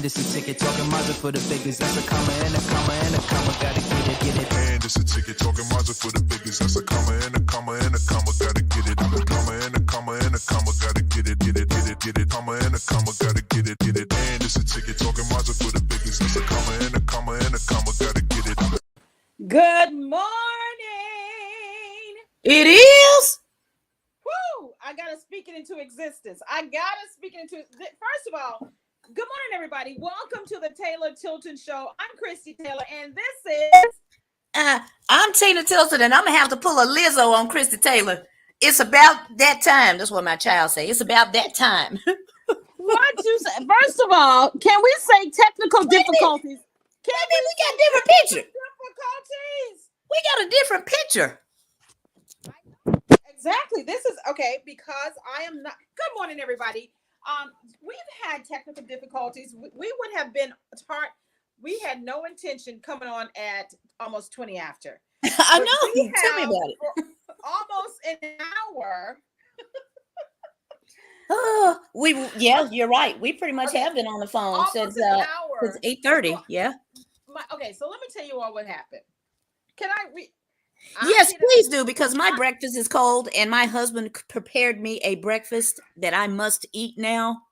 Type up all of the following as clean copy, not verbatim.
And it's a ticket talking Mazda for the biggest. That's a comma and a comma and a comma. Gotta get it. And it's a ticket talking Mazda for the biggest. That's a comma and a comma and a comma. Gotta get it. A comma and a comma and a comma. Gotta get it. Comma and a comma. Gotta get it. And it's a ticket talking Mazda for the biggest. That's a comma and a comma and a comma. Gotta get it. Good morning. It is. Woo! I gotta speak it into existence. First of all, good morning, everybody. Welcome to the Taylor Tilton Show. I'm Christie Taylor, and this is I'm Taylor Tilton, and I'm gonna have to pull a Lizzo on Christie Taylor. It's about that time. That's what my child say. It's about that time. what you say. First of all, can we say technical difficulties? We got different picture. Difficulties. We got a different picture. Exactly. This is okay because I am not. Good morning, everybody. We've had technical difficulties. We would have been we had no intention coming on at almost 20 after. I know. Tell me about it. For almost an hour. You're right. We pretty much have been on the phone since 8:30. Yeah. Okay, so let me tell you all what happened. Can I read? Yes, please do, because my breakfast is cold and my husband prepared me a breakfast that I must eat now.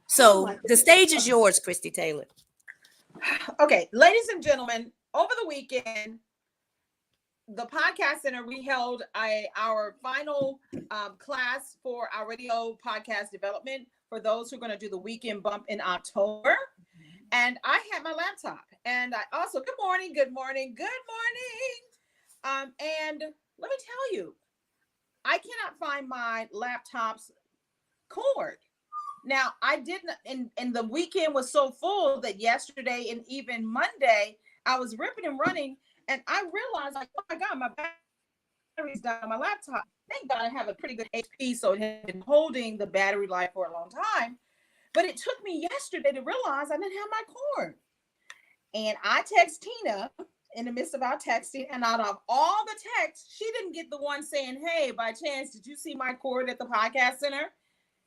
So the stage is yours, Christie Taylor. Okay, ladies and gentlemen, over the weekend, the Podcast Center, we held our final class for our radio podcast development for those who are going to do the weekend bump in October. And I had my laptop. And I also, good morning. And let me tell you, I cannot find my laptop's cord. Now, I didn't, and the weekend was so full that yesterday and even Monday, I was ripping and running, and I realized, like, oh my God, my battery's down on my laptop. Thank God I have a pretty good HP, so it had been holding the battery life for a long time. But it took me yesterday to realize I didn't have my cord. And I text Tina in the midst of our texting, and out of all the texts, she didn't get the one saying, hey, by chance, did you see my cord at the Podcast Center?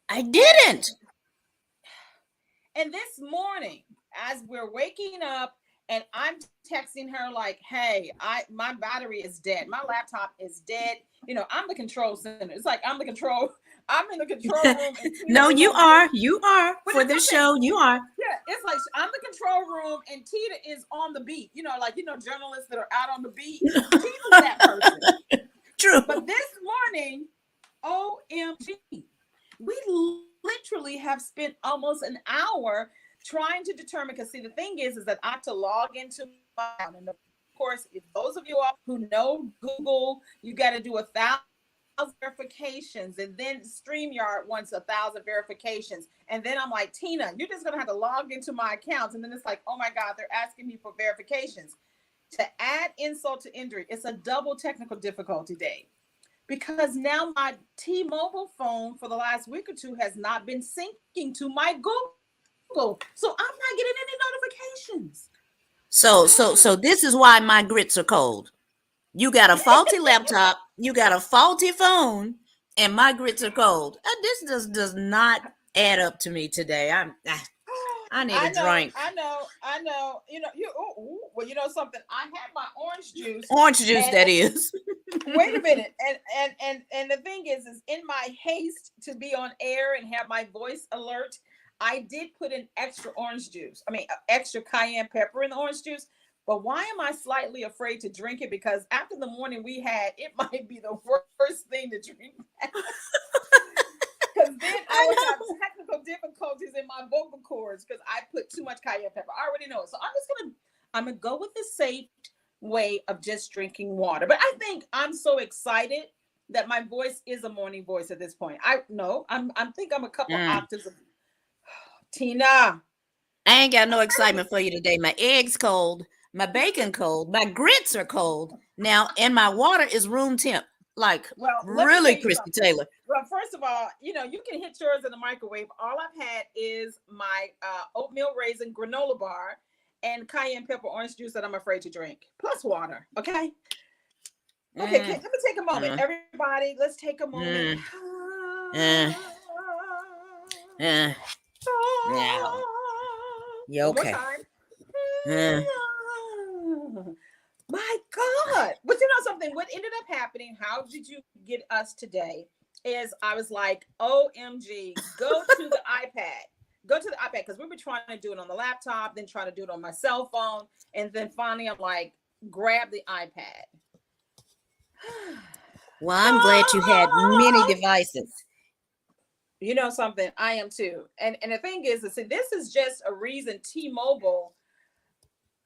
I didn't. And this morning, as we're waking up, and I'm texting her like, hey, my battery is dead. My laptop is dead. You know, I'm the control center. It's like I'm in the control room. No, you are. For this show, you are. Yeah, it's like I'm the control room and Tita is on the beat. You know, like, journalists that are out on the beat. Tita's that person. True. But this morning, OMG, we literally have spent almost an hour trying to determine, because see, the thing is that I have to log into my account. And of course, if those of you all who know Google, you got to do 1,000 verifications, and then StreamYard wants 1,000 verifications. And then I'm like, Tina, you're just gonna have to log into my accounts. And then it's like, oh my God, they're asking me for verifications. To add insult to injury, it's a double technical difficulty day, because now my T-Mobile phone for the last week or two has not been syncing to my Google. So I'm not getting any notifications. So this is why my grits are cold. You got a faulty laptop, you got a faulty phone, and my grits are cold. This just does not add up to me today. I need a drink. I know. Well, you know something? I had my orange juice. Orange juice, that is. Wait a minute. And the thing is in my haste to be on air and have my voice alert, I did put in extra extra cayenne pepper in the orange juice. But why am I slightly afraid to drink it? Because after the morning we had, it might be the worst thing to drink. Because then I would have technical difficulties in my vocal cords because I put too much cayenne pepper. I already know it. So I'm gonna go with the safe way of just drinking water. But I think I'm so excited that my voice is a morning voice at this point. I think I'm a couple octaves of Tina. I ain't got no excitement for you today. My eggs cold, my bacon cold, my grits are cold now, and my water is room temp. Like, really, Christie Taylor. Well, first of all, you can hit yours in the microwave. All I've had is my oatmeal raisin granola bar and cayenne pepper orange juice that I'm afraid to drink, plus water. Okay. Okay, let me take a moment. Everybody, let's take a moment. Yeah, One more okay. time. Uh, My God. But you know something? What ended up happening, how did you get us today? Is I was like, OMG, go to the iPad. Go to the iPad because we were trying to do it on the laptop, then trying to do it on my cell phone. And then finally, I'm like, grab the iPad. well, I'm glad you had many devices. You know something? I am too. And the thing is, see, this is just a reason T-Mobile,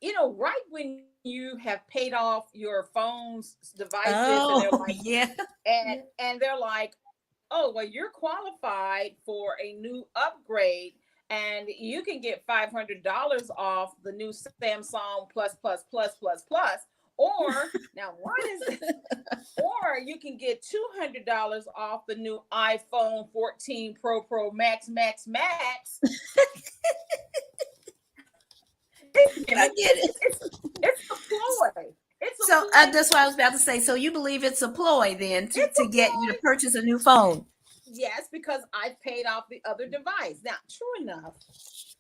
you know, right when you have paid off your phone's devices, and they're Oh, like, yeah. and they're like, oh, well, you're qualified for a new upgrade, and you can get $500 off the new Samsung plus plus plus plus plus. Or now, one is, or you can get $200 off the new iPhone 14 Pro Max Max Max. I get it. It's a ploy. It's a So ploy. that's what I was about to say. So you believe it's a ploy then It's to a get you to ploy. purchase a new phone? Yes, because I paid off the other device. Now, true enough,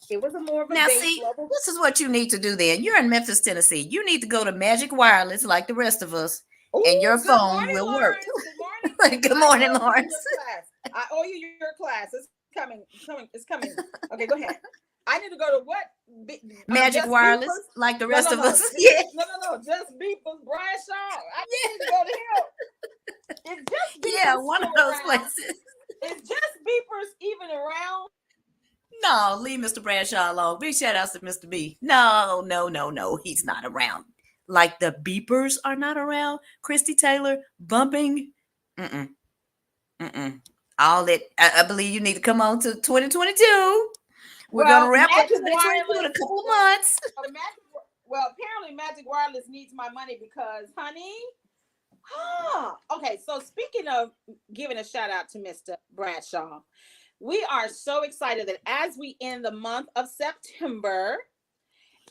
it was a more of a Now, base see, level. this is what you need to do then. You're in Memphis, Tennessee. You need to go to Magic Wireless like the rest of us, and your Oh, good phone morning, will work. Lawrence. Good morning. Good I morning, owe you Lawrence. your class. I owe you your class. It's coming. It's coming. It's coming. Okay, go ahead. I need to go to what? Magic Just Wireless Beepers? like the No, rest no, of no. us. Yeah. No. Just Beepers, Bradshaw. I need to go to him. Is Just Yeah, Beepers one of still those around? places. Is Just Beepers even around? No, leave Mr. Bradshaw alone. Big shout outs to Mr. B. No. He's not around. Like the beepers are not around. Christie Taylor bumping. Mm-mm. Mm-mm. All that I believe you need to come on to 2022. We're gonna Well, wrap up Magic 2022 in a Wireless. couple of months. Apparently Magic Wireless needs my money because, honey. Okay, so speaking of giving a shout out to Mr. Bradshaw, we are so excited that as we end the month of September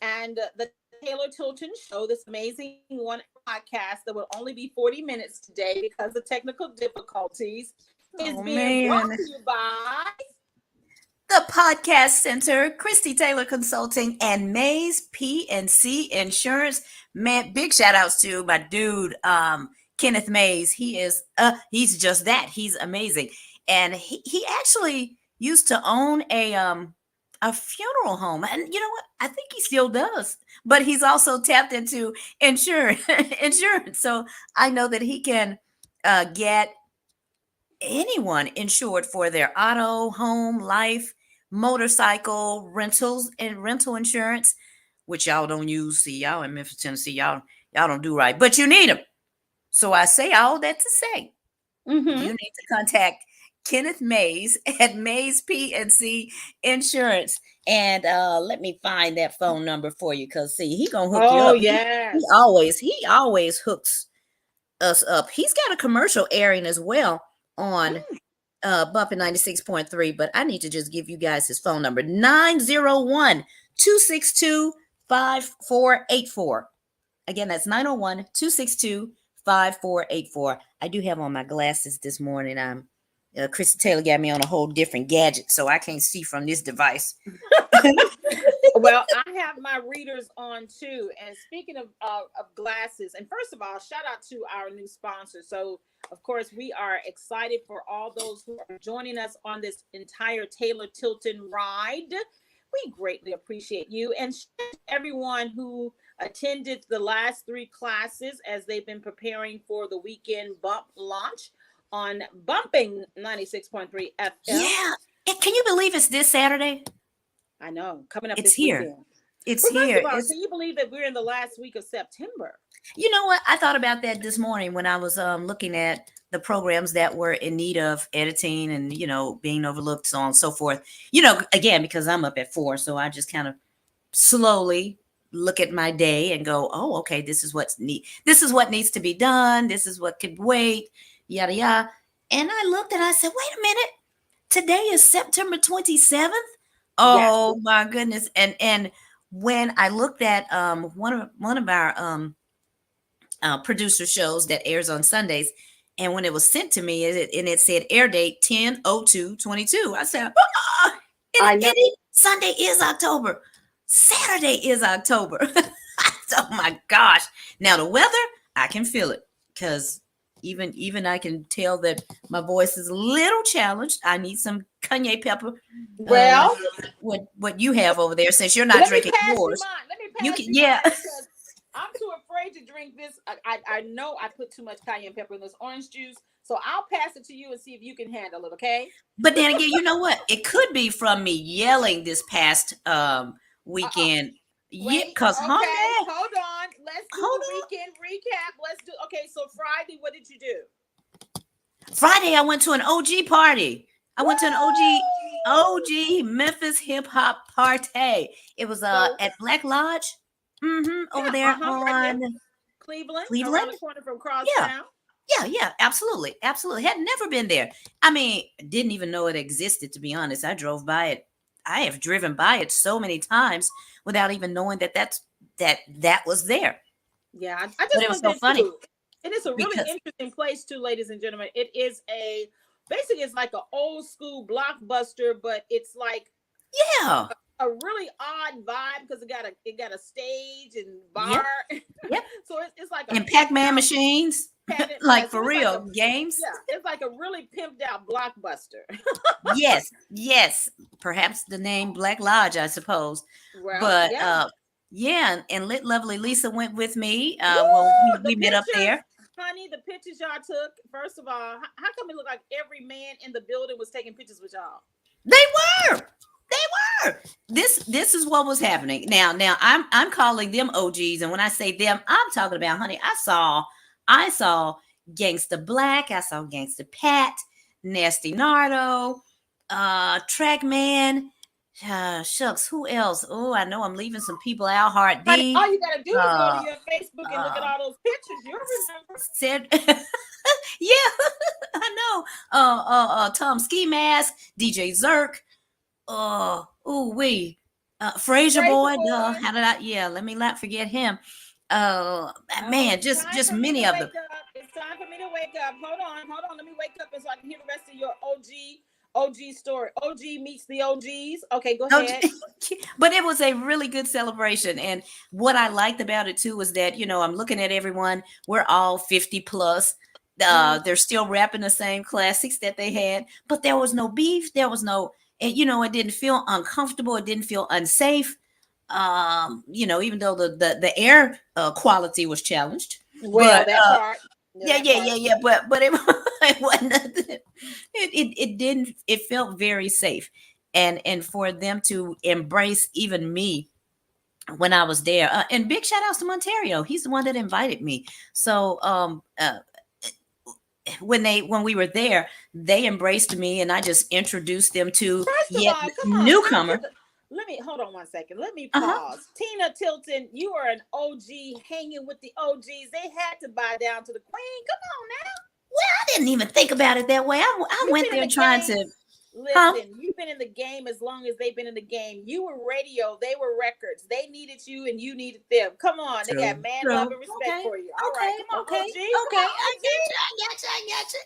and the Taylor Tilton Show, this amazing one podcast that will only be 40 minutes today because of technical difficulties, is Oh being brought man. to you by The Podcast Center, Christie Taylor Consulting, and Mays P&C Insurance. Man, big shout outs to my dude, Kenneth Mays. He's just that. He's amazing. And he actually used to own a funeral home. And you know what? I think he still does. But he's also tapped into insurance. So I know that he can get anyone insured for their auto, home, life, motorcycle rentals, and rental insurance, which y'all don't use. See, y'all in Memphis, Tennessee, y'all don't do right, but you need them. So I say all that to say, you need to contact Kenneth Mays at Mays P&C Insurance, and let me find that phone number for you, because see, he gonna hook you Oh up. yes. He always hooks us up. He's got a commercial airing as well on Bumping 96.3, but I need to just give you guys his phone number, 901-262-5484. Again, that's 901-262-5484. I do have on my glasses this morning. Christy Taylor got me on a whole different gadget, so I can't see from this device. Well, I have my readers on too. And speaking of glasses, and first of all, shout out to our new sponsor. So, of course, we are excited for all those who are joining us on this entire Taylor Tilton ride. We greatly appreciate you, and everyone who attended the last 3 classes as they've been preparing for the weekend bump launch on Bumping 96.3 FM. Yeah. And can you believe it's this Saturday? I know, coming up It's this here. weekend. It's Well, here. First of all, can you believe that we're in the last week of September? You know what? I thought about that this morning when I was looking at the programs that were in need of editing and, being overlooked, so on and so forth. Again, because I'm up at 4, so I just kind of slowly look at my day and go, oh, okay, this is what needs to be done. This is what could wait, yada, yada. And I looked and I said, wait a minute. Today is September 27th. Oh, yes. My goodness. And when I looked at one of our producer shows that airs on Sundays, and when it was sent to me, it said air date 10/02/22. I said, Sunday is October. Saturday is October. Oh my gosh. Now the weather, I can feel it because even I can tell that my voice is a little challenged. I need some cayenne pepper. Well, What you have over there, since you're not let me drinking pass yours. you mine. Let me You pass can, you yeah. mine because I'm too afraid to drink this. I know I put too much cayenne pepper in this orange juice, so I'll pass it to you and see if you can handle it. Okay? But then again, you know what? It could be from me yelling this past weekend. Yeah, Wait. cause honey, Okay. Hold on. Let's do hold the on. weekend recap. Let's do. Okay. So Friday, what did you do? Friday, I went to an OG party. I went to an OG Memphis hip hop party. It was So at Black Lodge, over there right there. on Cleveland, around Cleveland. the corner from Yeah, Crosstown. yeah, absolutely, absolutely. Had never been there. I mean, didn't even know it existed. To be honest, I drove by it. I have driven by it so many times without even knowing that was there. Yeah, I But just it was went so there funny too. It is a really because interesting place too, ladies and gentlemen. It is basically it's like an old school blockbuster, but it's like yeah, a really odd vibe because it got a stage and yep, bar. yep, So it's like a and pimped Pac-Man out machines, yeah, like so for it's like real games. it's like a really pimped out blockbuster. Yes, yes. Perhaps the name Black Lodge, I suppose. Well, But yeah. yeah, and lit lovely Lisa went with me. Well, Woo! The we met up pictures, there. honey, the pictures y'all took. First of all, how come it looked like every man in the building was taking pictures with y'all? They were. They were. This is what was happening. Now I'm calling them OGs, and when I say them, I'm talking about, honey. I saw Gangsta Black. I saw Gangsta Pat, Nasty Nardo, Trackman. Shucks, who else? Oh, I know I'm leaving some people out. Heart Honey, D. all you gotta do is go to Uh, your Facebook and look at uh, all those pictures. You'll remember. said, yeah, I know. Tom Ski Mask, DJ Zerk. Oh, Fraser Fraser Boy. Duh, Boy. how did I? Yeah, let me not forget him. Oh, Man, it's time just for me to many of them. wake up. It's time for me to wake up. Hold on. Let me wake up so I can hear the rest of your OG story. OG meets the OGs. Okay, go No, ahead. but it was a really good celebration. And what I liked about it too was that, I'm looking at everyone, we're all 50 plus. They're still rapping the same classics that they had, but there was no beef. There was no, it didn't feel uncomfortable. It didn't feel unsafe. Even though the air quality was challenged, Well, but that part. yeah. But it, it wasn't. It didn't. It felt very safe, and for them to embrace even me when I was there. And big shout outs to Montario. He's the one that invited me. So when we were there, they embraced me, and I just introduced them to First of yet all, come on. newcomer. Let me hold on one second. Let me Uh-huh. pause. Tina Tilton, you are an OG hanging with the OGs. They had to buy down to the queen. Come on now. I didn't even think about it that way. I You've went been in there the trying game. to. Listen, you've been in the game as long as they've been in the game. You were radio, they were records. They needed you and you needed them. Come on, they got man love and respect for you. All right, come on, OG. Come on, I got you.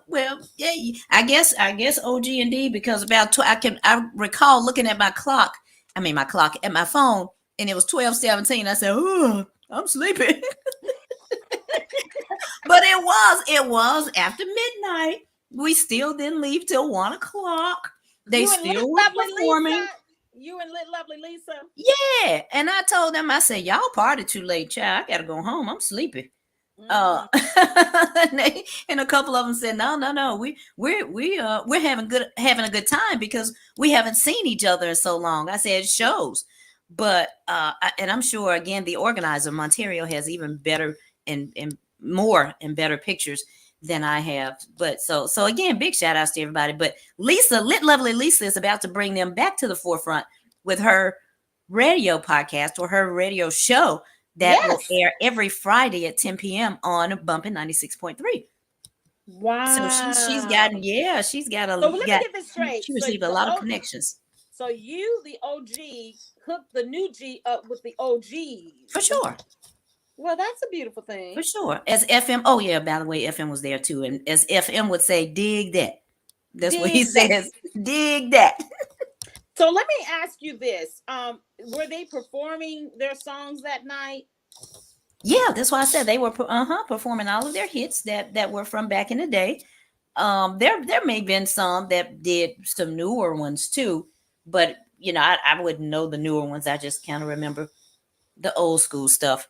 Well, yeah. I guess OG and D, because I recall looking at my clock. I mean, my clock at my phone, and it was 12:17. I said, "Oh, I'm sleepy." But it was after midnight. We still didn't leave till 1 o'clock. They You and still Lit were Lovely performing. Lisa. You and Lit Lovely Lisa. Yeah, and I told them, I said, "Y'all party too late, child. I gotta go home. I'm sleepy." Mhm. And a couple of them said, "No. We're having a good time because we haven't seen each other in so long." I said, "It shows." But and I'm sure again the organizer Montario has even better and more and better pictures than I have. But so again, big shout outs to everybody. But Lisa, lit lovely Lisa, is about to bring them back to the forefront with her radio podcast or her radio show that will air every Friday at 10 p.m. on Bumpin' 96.3. Wow. So she's got So let me get this straight. she So received a lot of connections. So you, the OG, hooked the new G up with the OGs. For sure. Well, that's a beautiful thing. For sure. As FM, oh yeah, by the way, FM was there too. And as FM would say, dig that. That's what he says. Dig that. So let me ask you this: were they performing their songs that night? Yeah, that's why I said they were performing all of their hits that were from back in the day. There may have been some that did some newer ones too, but I wouldn't know the newer ones. I just kind of remember the old school stuff.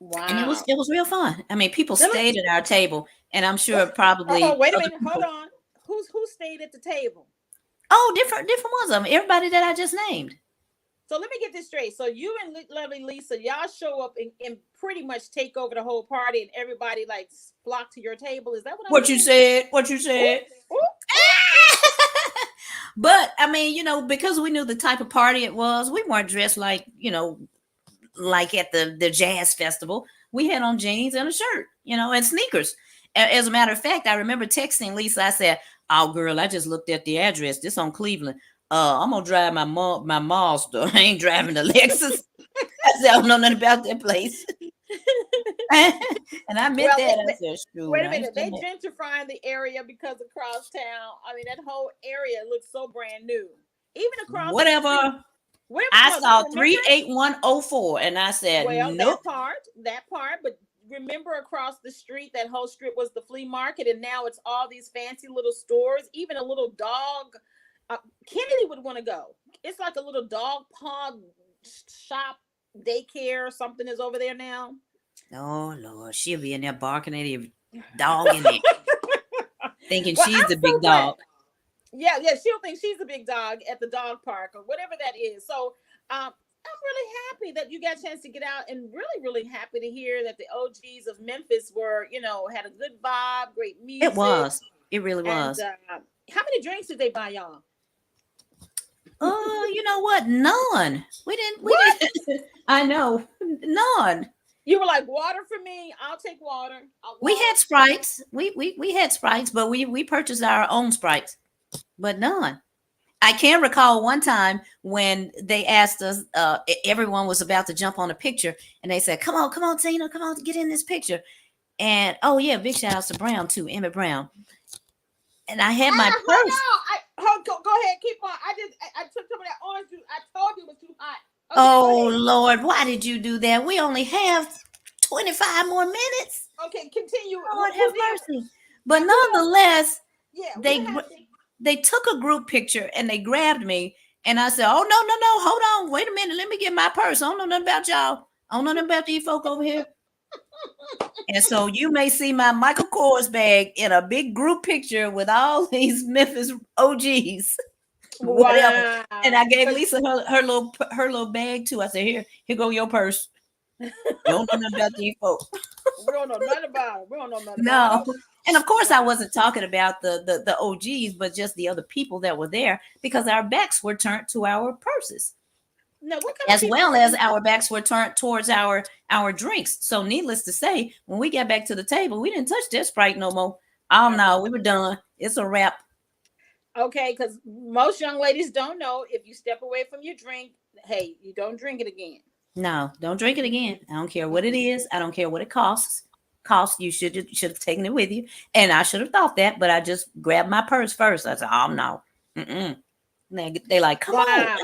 And it was Wow. real fun. I mean, people Let me, stayed at our table, and I'm sure probably wait a other minute. Hold people. on. Who stayed at the table? Oh, different ones of them. Everybody that I just named. So let me get this straight. So you and Lovely Lisa, y'all show up and pretty much take over the whole party, and everybody like flock to your table. Is that what I'm What you hearing? said? What you Ooh, said? ooh. But I mean, because we knew the type of party it was, we weren't dressed like like at the jazz festival. We had on jeans and a shirt, and sneakers. As a matter of fact, I remember texting Lisa. I said, "Oh, girl, I just looked at the address. This on Cleveland. I'm gonna drive my Mazda. I ain't driving the Lexus." I said, "I don't know nothing about that place." And I meant Well, that. I said, "Shoot, wait a I ain't minute. They saying that." gentrifying the area because across town. I mean, that whole area looks so brand new. Even across the street. Whatever. Where I no, saw remember? 38104, and I said, Well, "Nope." that part, but remember across the street, that whole strip was the flea market, and now it's all these fancy little stores, even a little dog. Kennedy would want to go. It's like a little dog paw shop, daycare or something is over there now. Oh Lord, she'll be in there barking at every dog in there, thinking Well, she's I'm the so big glad. dog. Yeah, she'll think she's a big dog at the dog park or whatever that is. So, I'm really happy that you got a chance to get out, and really, really happy to hear that the OGs of Memphis were, had a good vibe, great It music, was. It really and was. how many drinks did they buy y'all? Oh, you know what? None. We didn't. We What? didn't. I know. None. You were like, water for me. I'll take water. We Water. had sprites. We had sprites, but we purchased our own sprites, but none. I can recall one time when they asked us, everyone was about to jump on a picture, and they said, come on, Tina, come on, get in this picture." And oh yeah, big shout outs to Brown too, Emmett Brown. And I had my Hold purse. on. Go ahead. Keep on. I took some of that orange juice. I told you it was too hot. Okay, go Oh ahead. Lord, why did you do that? We only have 25 more minutes. Okay, continue. Lord Who have did? mercy. But nonetheless, Yeah, what they happened? they took a group picture and they grabbed me, and I said, "Oh no, hold on, wait a minute, let me get my purse. I don't know nothing about y'all. I don't know nothing about these folk over here." And so you may see my Michael Kors bag in a big group picture with all these Memphis OGs, whatever. Wow. And I gave Lisa her little bag too. I said, here go your purse. You don't know nothing about these folks. We don't know nothing about it. We don't know nothing about No. it. And of course, I Wow. wasn't talking about the OGs, but just the other people that were there, because our backs were turned to our purses, Now, what kind of as people well were as in? our backs were turned towards our drinks. So needless to say, when we got back to the table, we didn't touch that Sprite no more. Oh no, we were done. It's a wrap. Okay, because most young ladies don't know, if you step away from your drink, hey, you don't drink it again. No, don't drink it again. I don't care what it Mm-mm. is. I don't care what it costs. You should have taken it with you, and I should have thought that, but I just grabbed my purse first. I said, "Oh no." Mm-mm. They like, "Come on." Wow.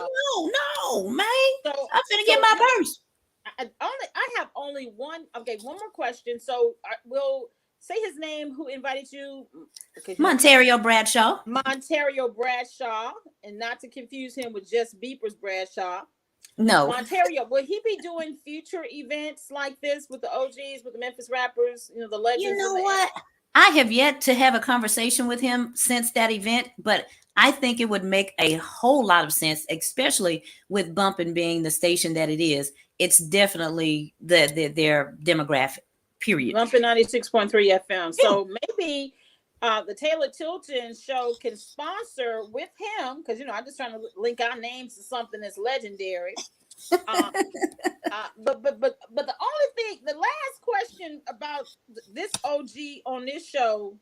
No, man. So, I'm finna get so my purse. I have only one. Okay, one more question. So, we'll say his name. Who invited you? Because Monterio Bradshaw. Monterio Bradshaw, and not to confuse him with Just Beepers Bradshaw. No, Monterio, will he be doing future events like this with the OGs, with the Memphis rappers, the you legends know and the what? I have yet to have a conversation with him since that event, but I think it would make a whole lot of sense, especially with Bumpin' being the station that it is. It's definitely their demographic. Period. Bumping 96.3 FM. Yeah. So maybe the Taylor Tilton Show can sponsor with him, because I'm just trying to link our names to something that's legendary. Uh, but the only thing, the last question about this OG on this show,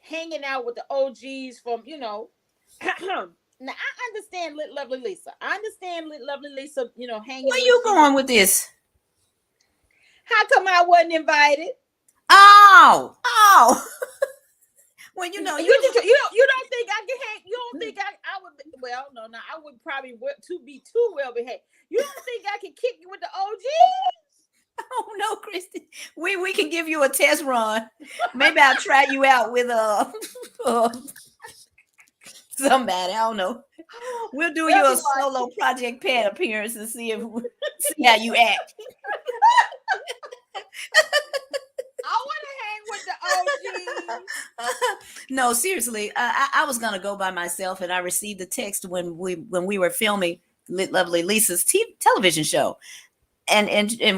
hanging out with the OGs from now I understand Lit Lovely Lisa. I understand Lit Lovely Lisa, hanging Where with you you. going with this? How come I wasn't invited? Oh. Well, you know, You don't think I can hang? You don't think I would? Well, no, I would probably be too well behaved. You don't think I can kick you with the OGs? Oh no, Christy. We can give you a test run. Maybe I'll try you out with somebody. I don't know. We'll do you a solo Project Pet appearance and see how you act. I want to hang with the OGs. No, seriously. I was gonna go by myself, and I received a text when we were filming Lovely Lisa's television show. And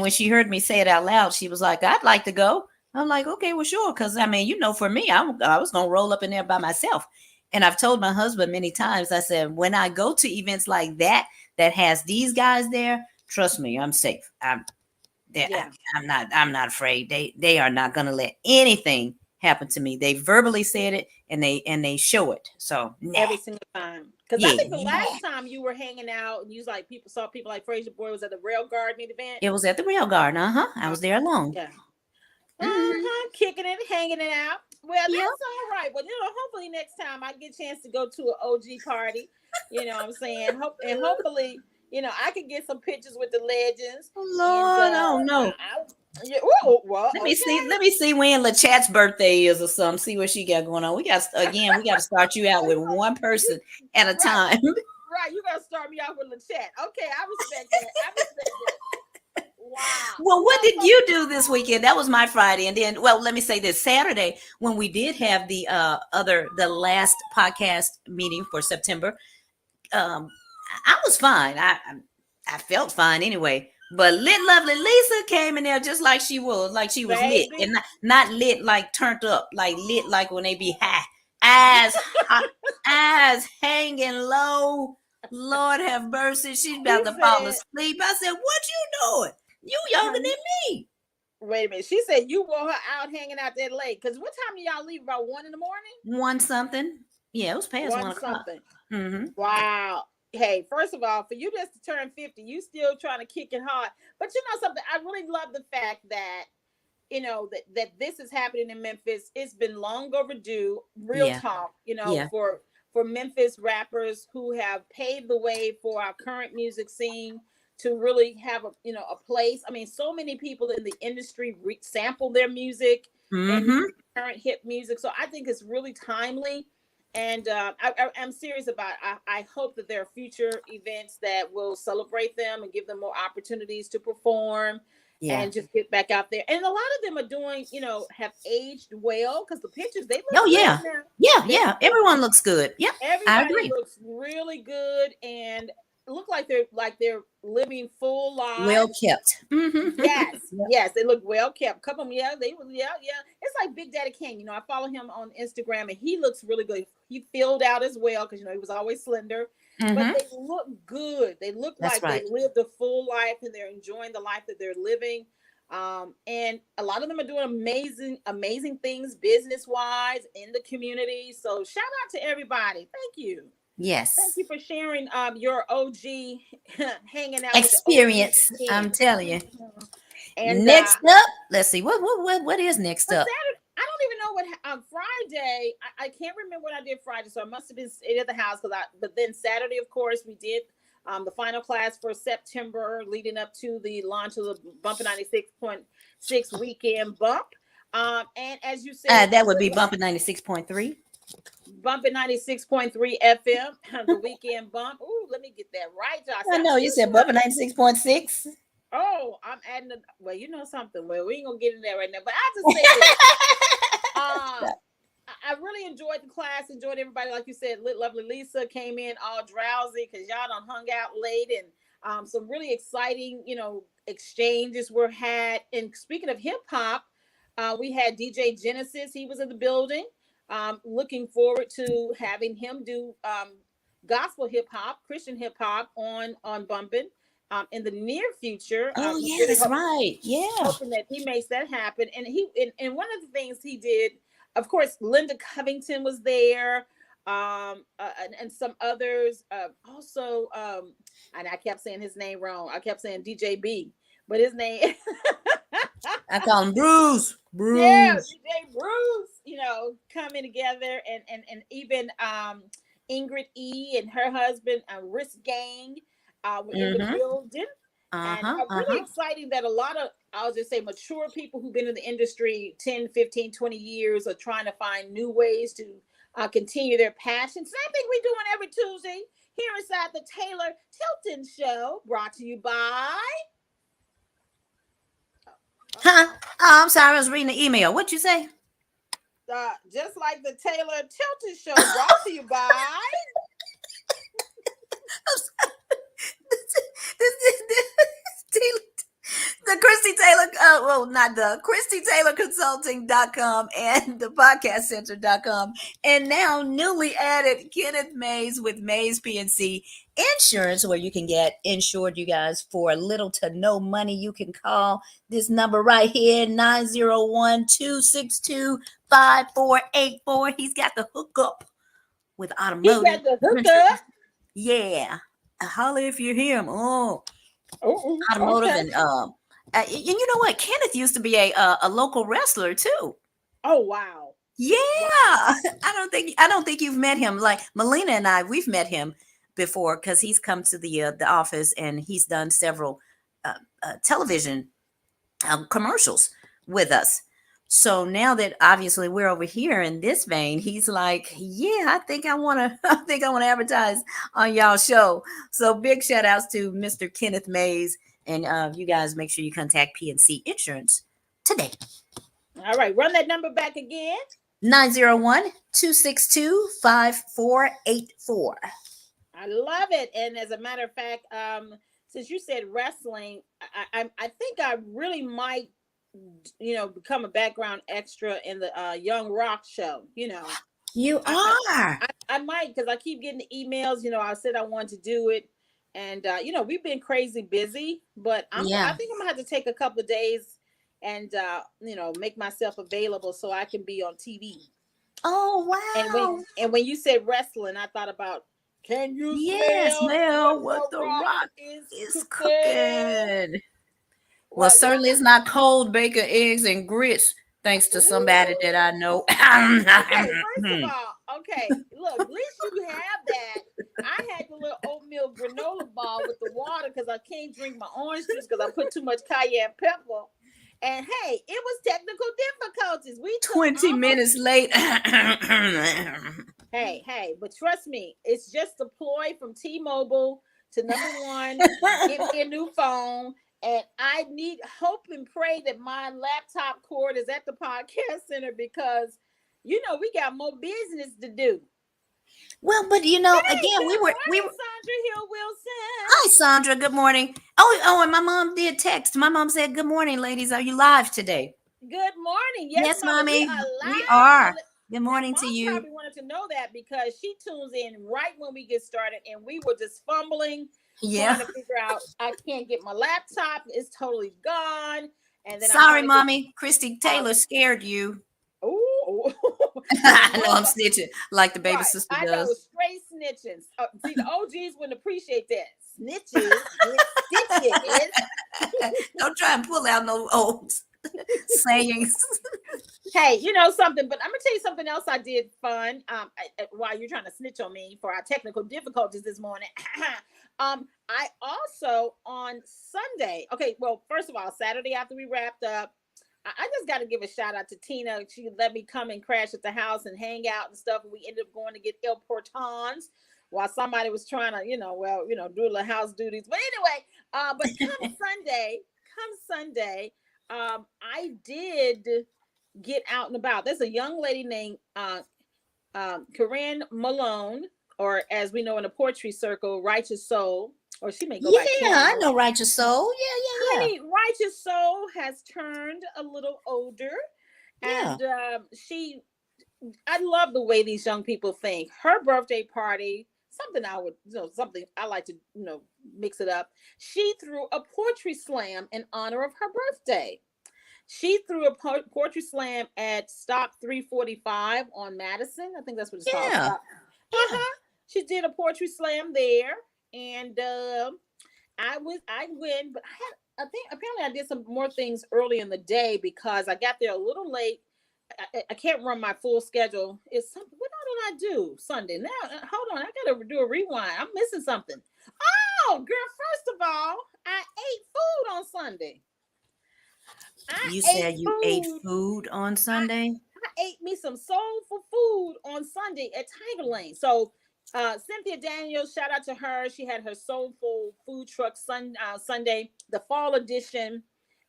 when she heard me say it out loud, she was like, "I'd like to go." I'm like, "Okay, well, sure." Because I mean, for me, I was gonna roll up in there by myself. And I've told my husband many times. I said, when I go to events like that has these guys there, trust me, I'm safe. I'm not afraid. They are not gonna let anything happen to me. They verbally said it, and they show it. So every single time. Because I think the last time you were hanging out and you was like saw people like Fraser Boy was at the Rail Garden event. It was at the Rail Garden. I was there alone. Yeah. Kicking it, hanging it out. Well, that's all right. Well, hopefully next time I get a chance to go to an OG party. You know what I'm saying? Hopefully, I can get some pictures with the legends. Lord, oh no. Let me see when LaChat's birthday is or something. See what she got going on. We got to start you out with one person at a time. Right, you got to start me out with LaChat. Okay, I respect that. Wow. Well, what did you do this weekend? That was my Friday, and then, well, let me say this: Saturday, when we did have the last podcast meeting for September, I was fine. I felt fine anyway. But lit lovely Lisa came in there just like she was lit, and not lit like turned up, like lit like when they be high, eyes hanging low. Lord have mercy, she's about to fall asleep. I said, "What you doing? You younger than me." Wait a minute. She said you want her out hanging out that late. Because what time do y'all leave? About 1 a.m? 1 something. Yeah, it was past 1 o'clock. Mm-hmm. Wow. Hey, first of all, for you just to turn 50, you still trying to kick it hard. But you know something? I really love the fact that, that this is happening in Memphis. It's been long overdue. Real talk, for Memphis rappers who have paved the way for our current music scene to really have a place. I mean, so many people in the industry sample their music and current hip music. So I think it's really timely. And I'm serious about it. I hope that there are future events that will celebrate them and give them more opportunities to perform and just get back out there. And a lot of them are doing, have aged well because the pictures, they look good now. Yeah. Everyone looks good. Yeah, everybody looks really good and look like they're living full lives. Well kept. Yes, they look well kept. Couple of them, it's like Big Daddy Kane. I follow him on Instagram and he looks really good. He filled out as well because he was always slender, but they look good. They look they lived a full life and they're enjoying the life that they're living. And a lot of them are doing amazing things business wise in the community. So shout out to everybody. Thank you. Yes. Thank you for sharing your OG hanging out experience. With I'm telling you. And next up, let's see what is next up. Saturday, I don't even know what Friday. I can't remember what I did Friday, so I must have been at the house but then Saturday, of course, we did the final class for September, leading up to the launch of the Bumpin' 96.6 weekend bump. And as you said, that would be Bumpin' 96.3. Bumpin' 96.3 FM, the weekend bump. Ooh, let me get that right, Josh. I know you said Bumpin' 96.6. Oh, I'm adding well, you know something. Well, we ain't gonna get in there right now, but I just say this. I really enjoyed the class, enjoyed everybody. Like you said, lit lovely Lisa came in all drowsy because y'all done hung out late, and some really exciting, exchanges were had. And speaking of hip hop, we had DJ Genesis. He was in the building. Looking forward to having him do gospel hip hop, Christian hip hop on Bumpin' in the near future. Oh yeah, that's right. Yeah, hoping that he makes that happen. And and one of the things he did, of course, Linda Covington was there, and some others. Also, and I kept saying his name wrong. I kept saying DJ B, but his name I call him Bruce. Yeah, Bruce. DJ Bruce, coming together and even Ingrid E and her husband Risk Gang were in the Mm-hmm. building. And Uh-huh. really Uh-huh. exciting that a lot of, I'll just say, mature people who've been in the industry 10, 15, 20 years are trying to find new ways to continue their passion. Same thing we're doing every Tuesday here inside the Taylor Tilton Show, brought to you by... Huh? Oh, I'm sorry, I was reading the email. What'd you say? Just like the Taylor Tilton Show, brought to you by... The Christie Taylor, not the Christie Taylor Consulting.com and the podcastcenter.com. And now newly added Kenneth Mays with Mays PNC Insurance, where you can get insured, you guys, for little to no money. You can call this number right here, 901-262-5484. He's got the hookup with He automotive. got the hookup. Yeah. Holler if you hear him. Oh, automotive Okay. and you know what? Kenneth used to be a local wrestler too. Oh wow. Yeah, Wow. I don't think you've met him. Like Melina and I, we've met him before because he's come to the office and he's done several television commercials with us. So now that obviously we're over here in this vein, he's like, yeah, I think I want to advertise on y'all show. So big shout outs to Mr. Kenneth Mays. And you guys make sure you contact PNC Insurance today. All right. Run that number back again. 901-262-5484. I love it. And as a matter of fact, since you said wrestling, I think I really might, become a background extra in the Young Rock show. You are. I might, because I keep getting the emails. I said I wanted to do it. And, we've been crazy busy, but I think I'm going to have to take a couple of days and, make myself available so I can be on TV. Oh, wow. And when you said wrestling, I thought about, can you smell what the rock is cooking? Well, certainly it's not cold bacon, eggs, and grits, thanks to somebody that I know. Okay, first of all, look, at least you have that. I had the little oatmeal granola bar with the water because I can't drink my orange juice because I put too much cayenne pepper. And hey, it was technical difficulties. We 20 minutes late. Hey, but trust me, it's just a ploy from T-Mobile to number one, give me a new phone. And I need hope and pray that my laptop cord is at the podcast center because, we got more business to do. Well, but again, we were Sandra Hill Wilson. Hi, Sandra. Good morning. Oh, and my mom did text. My mom said, "Good morning, ladies. Are you live today?" Good morning. Yes, Mommy. We are. Good morning now, to Mom you. Probably wanted to know that because she tunes in right when we get started, and we were just fumbling, trying to figure out. I can't get my laptop; it's totally gone. And then sorry, Mommy. Christie Taylor scared you. Oh, I know I'm snitching like the baby sister does. I know, straight snitching. See, the OGs wouldn't appreciate that. Snitches, stitches. Don't try and pull out no old sayings. Hey, something, but I'm gonna tell you something else I did fun. While you're trying to snitch on me for our technical difficulties this morning. I also on Sunday. Okay, well, first of all, Saturday after we wrapped up. I just got to give a shout out to Tina. She let me come and crash at the house and hang out and stuff. We ended up going to get El Portons while somebody was trying to, do the house duties. But anyway, but come Sunday, I did get out and about. There's a young lady named Corinne Malone, or as we know in the poetry circle, Righteous Soul. Or she may go by Karen. I know Righteous Soul. Yeah. Honey, Righteous Soul has turned a little older. And I love the way these young people think. Her birthday party, something I like to, mix it up. She threw a poetry slam in honor of her birthday. She threw a poetry slam at Stop 345 on Madison. I think that's what it's called. Yeah. She did a poetry slam there. And I win, but I think apparently I did some more things early in the day because I got there a little late. I can't run my full schedule. It's something. What did I do Sunday? Now, hold on. I gotta do a rewind. I'm missing something. Oh, girl. First of all, I ate food on Sunday. You said you ate food on Sunday? I ate me some soulful food on Sunday at Tiger Lane. So Cynthia Daniels, shout out to her. She had her soulful food truck Sunday, the fall edition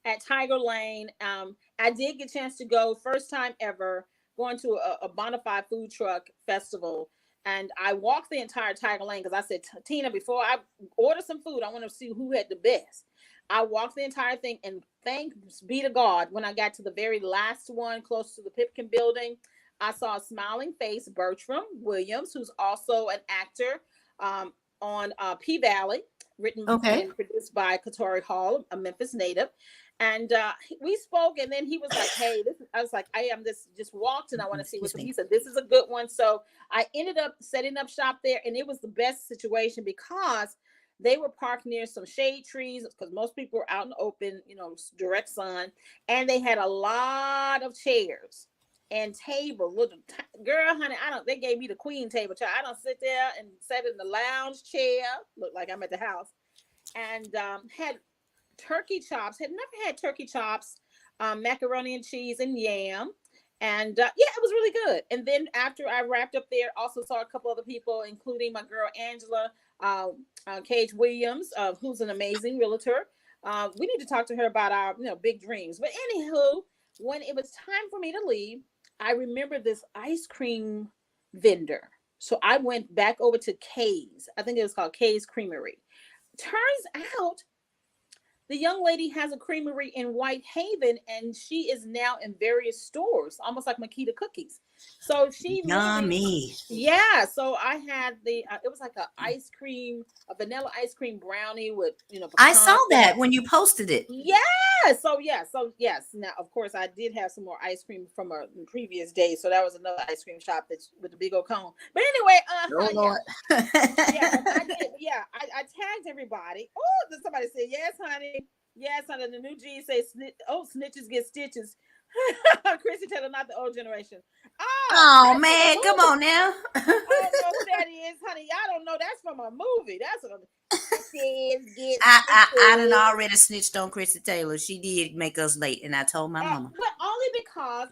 at Tiger Lane. I did get a chance to go, first time ever, going to a bona fide food truck festival. And I walked the entire Tiger Lane because I said, Tina, before I order some food, I want to see who had the best. I walked the entire thing, and thanks be to God, when I got to the very last one close to the Pipkin building, I saw a smiling face, Bertram Williams, who's also an actor on P-Valley, written and produced by Katori Hall, a Memphis native. And we spoke, and then he was like, hey, I was like, I am this, just walked, and I want to see what he said. This is a good one. So I ended up setting up shop there, and it was the best situation because they were parked near some shade trees because most people were out in the open, direct sun. And they had a lot of chairs and tables. Girl, honey, they gave me the queen table chair. I don't sit there and sat in the lounge chair. Look like I'm at the house. And had turkey chops. Had never had turkey chops, macaroni and cheese and yam. And it was really good. And then after I wrapped up there, also saw a couple other people, including my girl Angela Cage Williams, who's an amazing realtor. We need to talk to her about our big dreams. But anywho, when it was time for me to leave, I remember this ice cream vendor. So I went back over to Kay's. I think it was called Kay's Creamery. Turns out the young lady has a creamery in Whitehaven, and she is now in various stores, almost like Makita Cookies. So she yummy. Yeah. So I had it was like a vanilla ice cream brownie with I saw that when you posted it. Yeah. So yes. Now of course I did have some more ice cream from a previous day. So that was another ice cream shop that's with the big old cone. But anyway, Lord. I tagged everybody. Oh, somebody said yes, honey. Yes, honey. The new G say snitches get stitches. Christie Taylor, not the old generation. Oh man, come on now. I don't know who that is, honey. Y'all don't know that's from a movie. That's I done already snitched on Christie Taylor. She did make us late, and I told my mama. But only because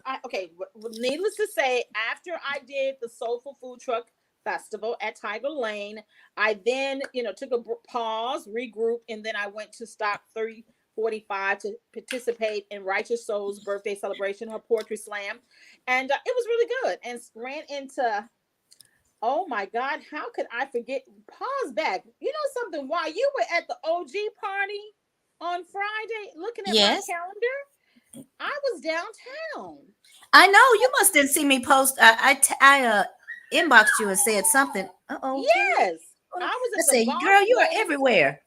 needless to say, after I did the Soulful Food Truck Festival at Tiger Lane, I then took a pause, regroup, and then I went to Stock 345 to participate in Righteous Soul's birthday celebration, her poetry slam. And it was really good, and ran into, oh my God, how could I forget? Pause back. You know something? While you were at the OG party on Friday, looking at my calendar, I was downtown. I know. You must didn't see me post. I inboxed you and said something. Yes. I was at the girl, you are everywhere.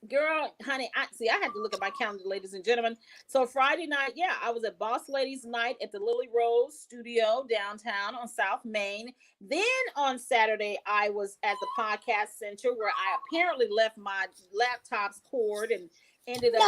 Girl, honey, I had to look at my calendar, ladies and gentlemen. So Friday night, I was at Boss Ladies Night at the Lily Rose Studio downtown on South Main. Then on Saturday, I was at the Podcast Center where I apparently left my laptop's cord and ended up.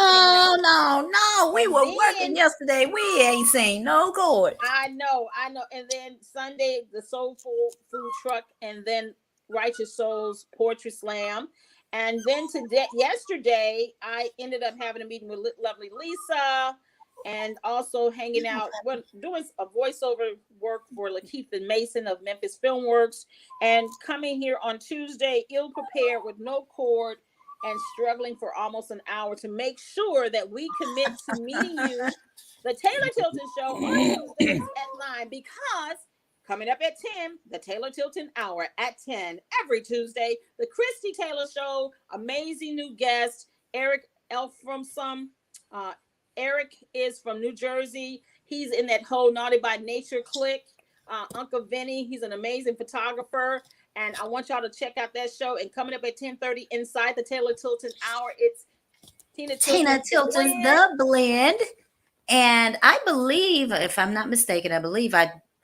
No. We were working yesterday. We ain't seen no cord. I know. And then Sunday, the Soulful Food Truck, and then Righteous Souls Poetry Slam. And then yesterday, I ended up having a meeting with lovely Lisa, and also hanging out, doing a voiceover work for Lakeitha Mason of Memphis Filmworks, and coming here on Tuesday, ill-prepared with no cord, and struggling for almost an hour to make sure that we commit to meeting you, the Taylor Tilton Show, on Tuesdays at 9, because coming up at 10, the Taylor Tilton Hour at 10 every Tuesday. The Christie Taylor Show, amazing new guest, Eric Eric is from New Jersey. He's in that whole Naughty by Nature clique. Uncle Vinny, he's an amazing photographer. And I want y'all to check out that show. And coming up at 10:30 inside the Taylor Tilton Hour, it's Tina Tilton's The Blend. And I believe, if I'm not mistaken, I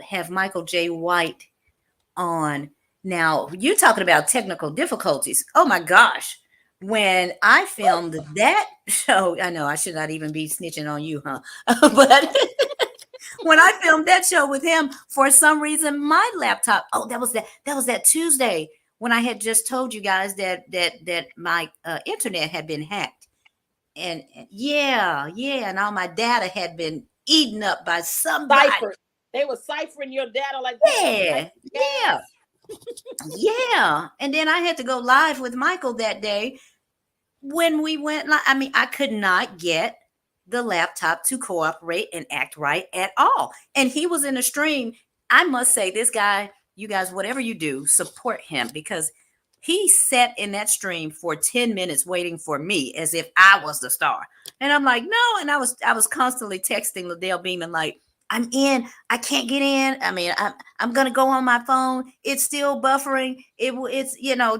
have Michael J. White on. Now, you're talking about technical difficulties. Oh my gosh. when I filmed that show, I know I should not even be snitching on you, huh? But when I filmed that show with him, for some reason, my laptop. Oh, that was that Tuesday when I had just told you guys that my internet had been hacked, and yeah, and all my data had been eaten up by somebody. Cipher. They were ciphering your data like Yeah, yeah, yeah. And then I had to go live with Michael that day when we went live. I mean, I could not get the laptop to cooperate and act right at all. And he was in a stream. I must say, this guy, you guys, whatever you do, support him, because he sat in that stream for 10 minutes waiting for me as if I was the star. And I'm like, no. And I was constantly texting Liddell Beeman like, I'm in. I can't get in. I mean, I'm gonna go on my phone. It's still buffering. It's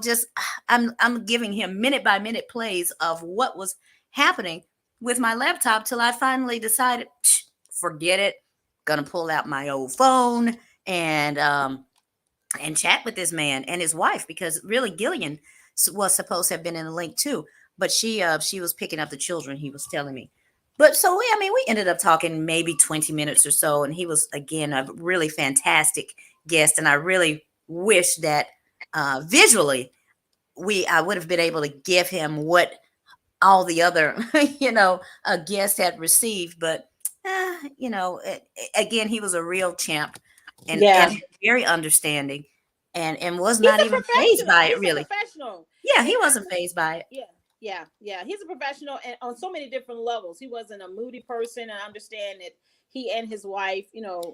just I'm giving him minute by minute plays of what was happening with my laptop till I finally decided, forget it. Gonna pull out my old phone and chat with this man and his wife, because really Gillian was supposed to have been in the link too, but she was picking up the children. He was telling me. But so we ended up talking maybe 20 minutes or so, and he was again a really fantastic guest, and I really wish that visually I would have been able to give him what all the other guests had received. But again, he was a real champ and very understanding, and was not even fazed by it, really. Professional. Yeah, he wasn't fazed by it. Yeah. He's a professional, and on so many different levels. He wasn't a moody person, and I understand that he and his wife,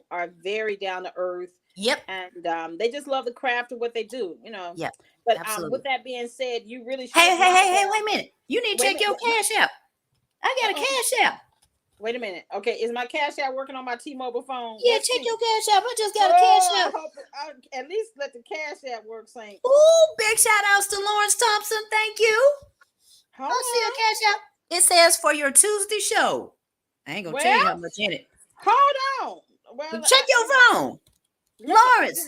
are very down to earth. Yep. And they just love the craft of what they do, Yep. But absolutely. With that being said, you really should. Hey, wait a minute. You need to check your Cash App. I got a Cash App. Wait a minute. Okay, is my Cash App working on my T-Mobile phone? Yeah, check your Cash App. I just got a Cash App. At least let the Cash App work, Saint. Ooh, big shout outs to Lawrence Thompson. Thank you. I see a Cash App. It says for your Tuesday show. I ain't gonna tell you how much in it. Hold on. Check your phone. Lawrence,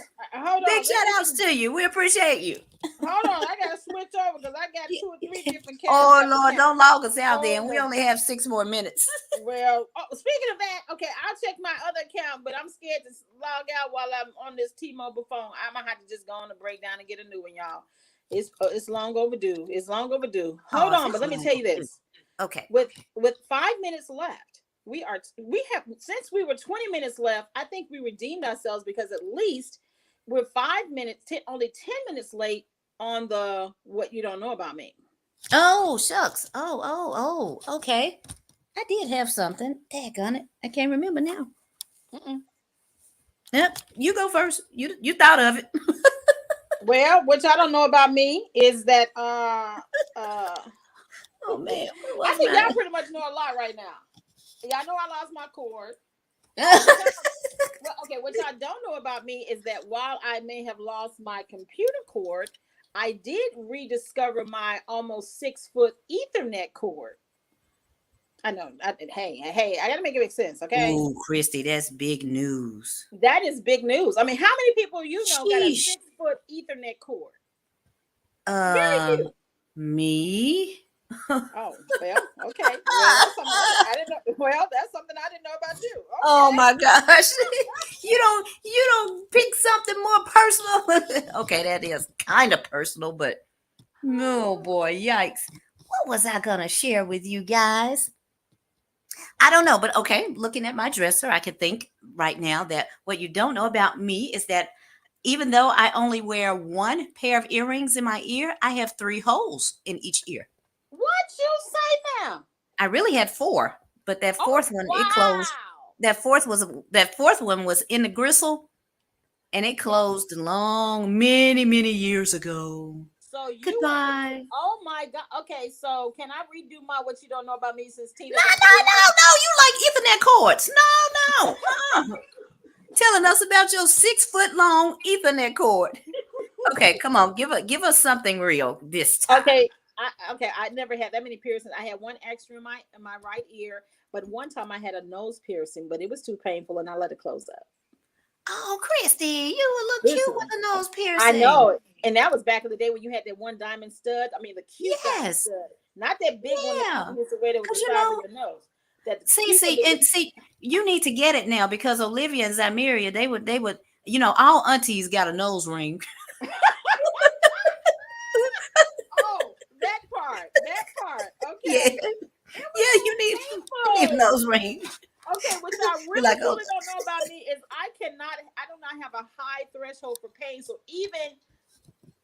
big shout outs to you. We appreciate you. Hold on, I gotta switch over because I got 2 or 3 different Cash Oh Lord, don't log us out there. We only have 6 more minutes. Well, speaking of that, okay, I'll check my other account, but I'm scared to log out while I'm on this T-Mobile phone. I'm gonna have to just go on the breakdown and get a new one, y'all. It's long overdue. It's long overdue. Hold on, but let me tell you this. Okay. With 5 minutes left, we have, since we were 20 minutes left, I think we redeemed ourselves, because at least we're 5 minutes, only 10 minutes late on the what you don't know about me. Oh, shucks. Oh, okay. I did have something. Daggone it. I can't remember now. Yep, you go first. You thought of it. Well, what y'all don't know about me is that oh man, I think y'all pretty much know a lot right now. Y'all know I lost my cord. Well, okay, what y'all don't know about me is that while I may have lost my computer cord, I did rediscover my almost 6-foot Ethernet cord. I know. Hey, I gotta make it make sense, okay? Oh, Christie, that's big news. That is big news. I mean, how many people got a 6-foot Ethernet cord? Very few. Me. Oh, well, okay. Well, that's something I didn't know about you. Okay. Oh my gosh. you don't pick something more personal. Okay, that is kind of personal, but oh boy, yikes. What was I gonna share with you guys? I don't know, but okay, looking at my dresser, I can think right now that what you don't know about me is that even though I only wear 1 pair of earrings in my ear, I have 3 holes in each ear. What you say now? I really had 4, but that fourth one, it closed. That fourth one was in the gristle, and it closed many years ago. So goodbye. Oh my God. Okay, so can I redo my what you don't know about me since Tina? No. You like Ethernet cords? No. Telling us about your 6-foot long Ethernet cord. Okay, come on, give us something real this time. Okay. I never had that many piercings. I had 1 extra in my right ear, but one time I had a nose piercing, but it was too painful, and I let it close up. Oh, Christie, you would look cute with a nose piercing. I know. And that was back in the day when you had that one diamond stud. I mean, the cute diamond stud, not that big one that you used to wear that was the size of your nose. See, you need to get it now because Olivia and Zamiria, they would, all aunties got a nose ring. Oh, that part. Okay. Yeah, you need a nose ring. Okay, what y'all really don't know about me is I do not have a high threshold for pain. So even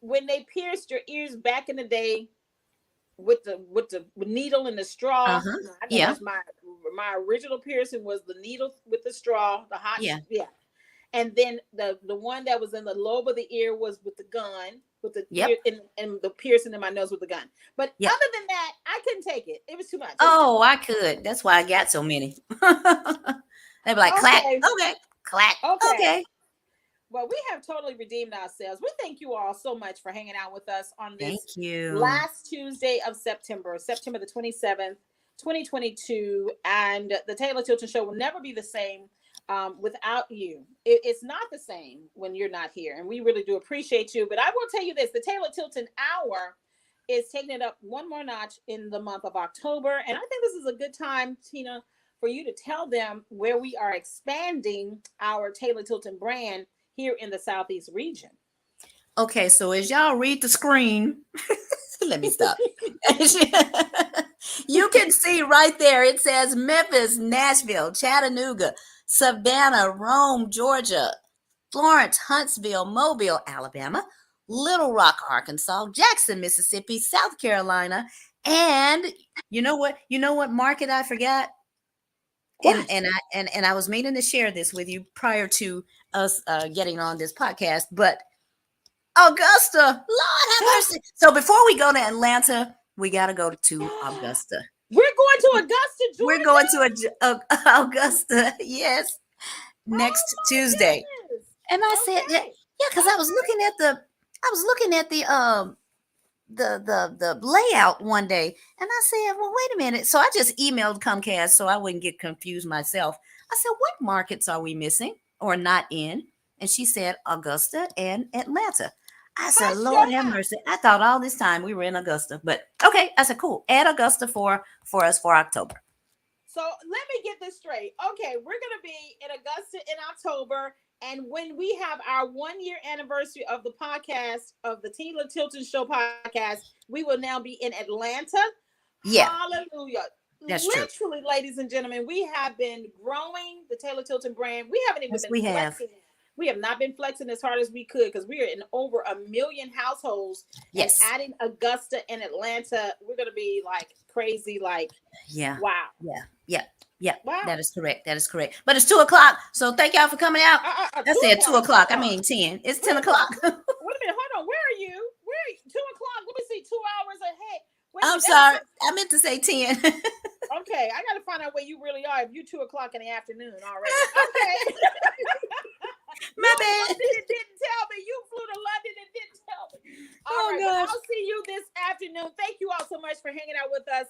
when they pierced your ears back in the day with the needle and the straw, I think that's my original piercing was the needle with the straw, the hot, and then the one that was in the lobe of the ear was with the gun, with the and the piercing in my nose with the gun. But other than that, I couldn't take it. It was too much. I could. That's why I got so many. They'd be like, clack, okay, clack, okay. Well, we have totally redeemed ourselves. We thank you all so much for hanging out with us on this last Tuesday of September the 27th, 2022. And the Taylor Tilton Show will never be the same without you. It's not the same when you're not here. And we really do appreciate you. But I will tell you this, the Taylor Tilton Hour is taking it up one more notch in the month of October. And I think this is a good time, Tina, for you to tell them where we are expanding our Taylor Tilton brand here in the Southeast region. Okay, so as y'all read the screen, let me stop. You can see right there, it says Memphis, Nashville, Chattanooga, Savannah, Rome, Georgia, Florence, Huntsville, Mobile, Alabama, Little Rock, Arkansas, Jackson, Mississippi, South Carolina, and you know what market I forgot? And I was meaning to share this with you prior to us getting on this podcast, but Augusta, Lord have mercy. So before we go to Atlanta, we got to go to Augusta. We're going to Augusta, Georgia. We're going to Augusta, yes, next Tuesday. Goodness. And I said, because I was looking at the layout one day, and I said, well, wait a minute. So I just emailed Comcast so I wouldn't get confused myself. I said, what markets are we missing or not in? And she said Augusta and Atlanta. I said, Lord have mercy. I thought all this time we were in Augusta, but okay. I said, cool. Add Augusta for us for October. So let me get this straight. Okay, we're going to be in Augusta in October. And when we have our 1 year anniversary of the podcast, of the Taylor Tilton Show podcast, we will now be in Atlanta. Yeah. Hallelujah. That's literally, true. Ladies and gentlemen, we have been growing the Taylor Tilton brand. We haven't even been flexing. We have not been flexing as hard as we could because we are in over 1 million households. Yes. And adding Augusta and Atlanta, we're going to be like crazy. Like, wow. Yeah. Wow. That is correct. But it's 2:00. So thank y'all for coming out. I said 2:00. I mean 10. It's 10:00. Wait a minute. Hold on. Where are you? 2:00. Let me see. 2 hours ahead. I'm sorry. I meant to say 10. Okay. I got to find out where you really are. If you 2:00 in the afternoon already. Okay. My bad. It didn't tell me. You flew to London and didn't tell me. All right. Well, I'll see you this afternoon. Thank you all so much for hanging out with us.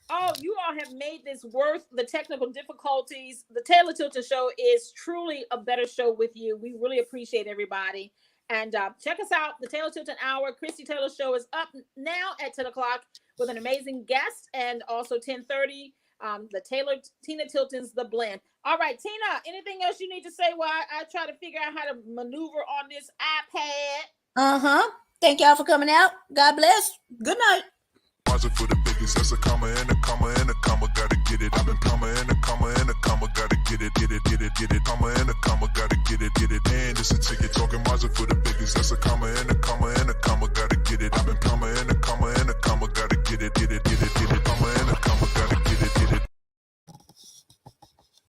Oh, you all have made this worth the technical difficulties. The Taylor Tilton Show is truly a better show with you. We really appreciate everybody. And check us out. The Taylor Tilton Hour, Christie Taylor Show is up now at 10:00 with an amazing guest. And also 10:30, the Tina Tilton's The Blend. All right, Tina, anything else you need to say while I try to figure out how to maneuver on this iPad? Thank y'all for coming out. God bless. Good night. For the biggest, that's a comma and a comma and a comma, gotta get it. I've been comma and a comma and a comma, gotta get it, comma and a comma, gotta get it. And it's a ticket talking Mazda for the biggest, that's a comma and a comma and a comma, gotta get it. I've been comma and a comma and a comma, gotta get it.